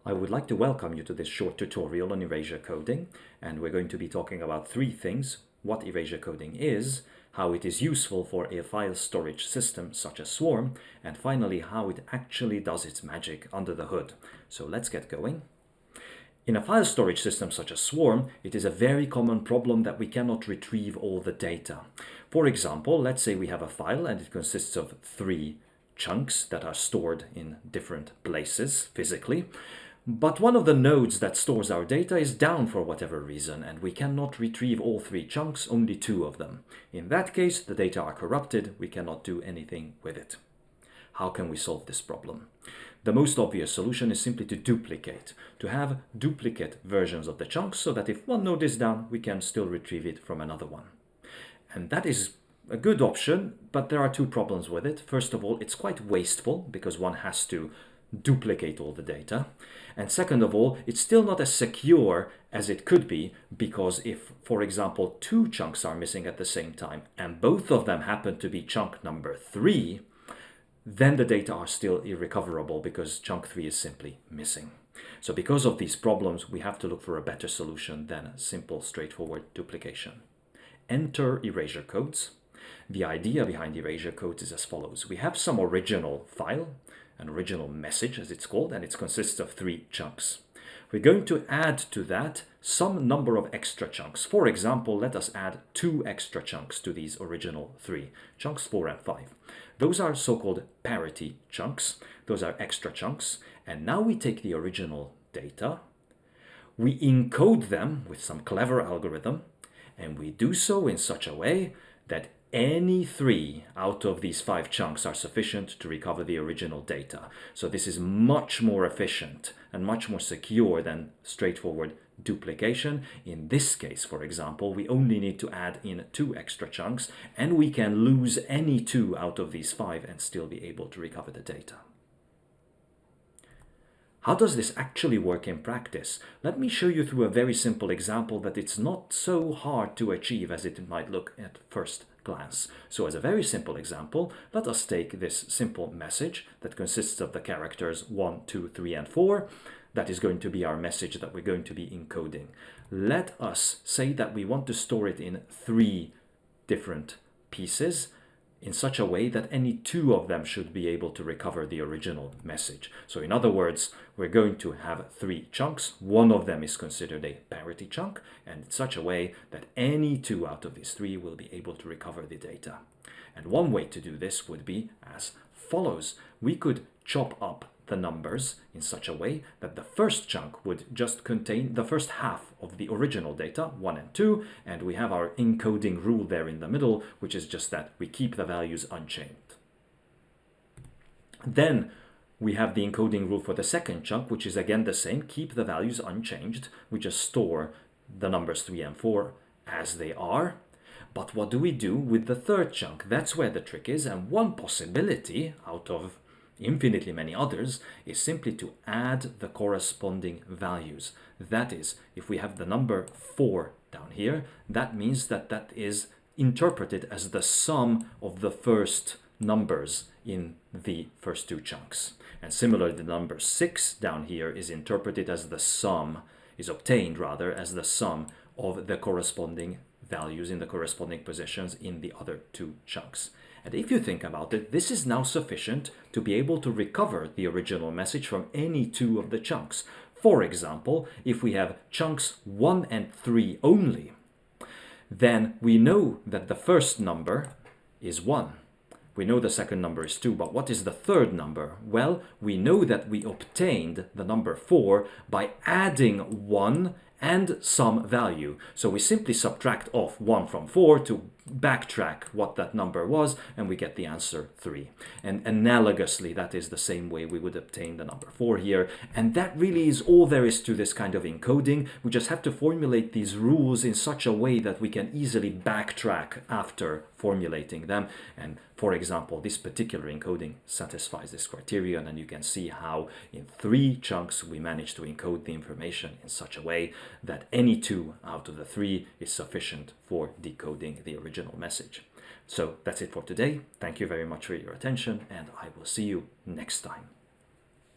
I would like to welcome you to this short tutorial on Erasure Coding, and we're going to be talking about three things: what Erasure Coding is, how it is useful for a file storage system such as Swarm, and finally how it actually does its magic under the hood. So let's get going. In a file storage system such as Swarm, it is a very common problem that we cannot retrieve all the data. For example, let's say we have a file and it consists of three chunks that are stored in different places physically. But one of the nodes that stores our data is down for whatever reason, and we cannot retrieve all three chunks, only two of them. In that case, the data are corrupted, we cannot do anything with it. How can we solve this problem? The most obvious solution is simply to duplicate, to have duplicate versions of the chunks so that if one node is down, we can still retrieve it from another one. And that is a good option, but there are two problems with it. First of all, it's quite wasteful because one has to duplicate all the data. And second of all, it's still not as secure as it could be, because if, for example, two chunks are missing at the same time and both of them happen to be chunk number 3, then the data are still irrecoverable because chunk 3 is simply missing. So because of these problems, we have to look for a better solution than simple, straightforward duplication. Enter erasure codes. The idea behind erasure codes is as follows. We have some original file, an original message as it's called, and it consists of three chunks. We're going to add to that some number of extra chunks. For example, let us add 2 extra chunks to these original 3, chunks 4 and 5. Those are so-called parity chunks. Those are extra chunks. And now we take the original data, we encode them with some clever algorithm, and we do so in such a way that any 3 out of these 5 chunks are sufficient to recover the original data. So this is much more efficient and much more secure than straightforward duplication. In this case, for example, we only need to add in 2 extra chunks, and we can lose any 2 out of these 5 and still be able to recover the data. How does this actually work in practice? Let me show you through a very simple example that it's not so hard to achieve as it might look at first glance. So as a very simple example, let us take this simple message that consists of the characters 1, 2, 3, and 4. That is going to be our message that we're going to be encoding. Let us say that we want to store it in 3 different pieces, in such a way that any 2 of them should be able to recover the original message. So in other words, we're going to have 3 chunks. One of them is considered a parity chunk, and in such a way that any 2 out of these 3 will be able to recover the data. And one way to do this would be as follows. We could chop up the numbers in such a way that the first chunk would just contain the first half of the original data, 1 and 2, and we have our encoding rule there in the middle, which is just that we keep the values unchanged. Then we have the encoding rule for the second chunk, which is again the same, keep the values unchanged. We just store the numbers 3 and 4 as they are. But what do we do with the third chunk? That's where the trick is, and one possibility out of infinitely many others is simply to add the corresponding values. That is, if we have the number 4 down here, that means that that is interpreted as the sum of the first numbers in the first 2 chunks. And similarly, the number 6 down here is interpreted as the sum, is obtained rather, as the sum of the corresponding values in the corresponding positions in the other 2 chunks. And if you think about it, this is now sufficient to be able to recover the original message from any 2 of the chunks. For example, if we have chunks 1 and 3 only, then we know that the first number is 1. We know the second number is 2, but what is the third number? Well, we know that we obtained the number 4 by adding 1 and some value. So we simply subtract off 1 from 4 to backtrack what that number was, and we get the answer 3. And analogously, that is the same way we would obtain the number 4 here. And that really is all there is to this kind of encoding. We just have to formulate these rules in such a way that we can easily backtrack after formulating them. And for example, this particular encoding satisfies this criterion, and you can see how in 3 chunks we managed to encode the information in such a way that any 2 out of the 3 is sufficient for decoding the original message. So that's it for today. Thank you very much for your attention, and I will see you next time.